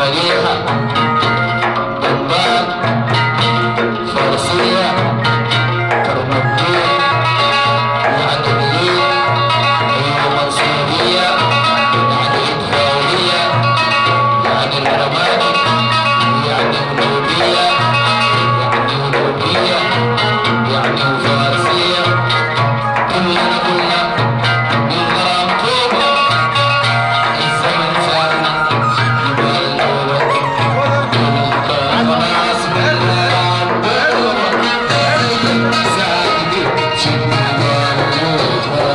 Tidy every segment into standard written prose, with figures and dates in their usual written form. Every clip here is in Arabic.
مليحة جنبان فارسية كرم الدين يعني الليل أيوة منصورية يعني إدفاعية يعني الرمادي يعني هنودية يعني هنودية يعني فارسية كلنا من غرام طوبة الزمن سارنا جبال الأول خلاص من غرام طوبة ساعدي شدنا بالطوبة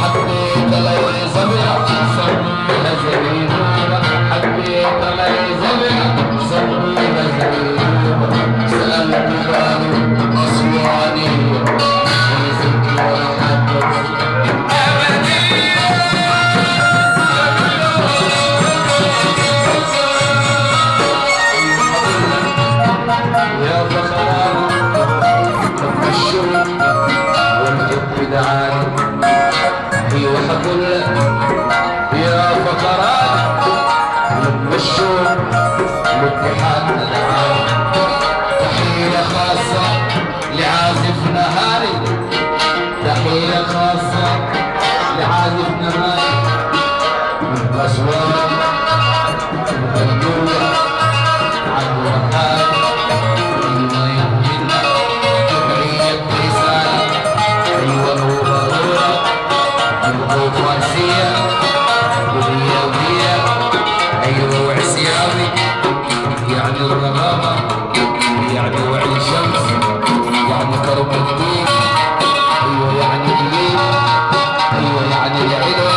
حبيت لي زميلة سميها زميلة حبيت لي زميلة سميها زميلة سألت بالي أسوانية ونزلت وحدت يا فخران لما الشوق والحب دعاني ايوه هقول لك يا فخران لما الشوق والاتحاد دعاني تحية خاصة لعازف نهاري تحية خاصة لعازف نهاري من أسوان من بندورة عن وهاب أيوة يهمنا جمعية رسالة أيوة نورة أيوة فارسية ورياضية أيوة وعسياوي يعني الرغابة يعني وعي شمس يعني كرم الدين أيوة يعني الليل أيوة يعني العلم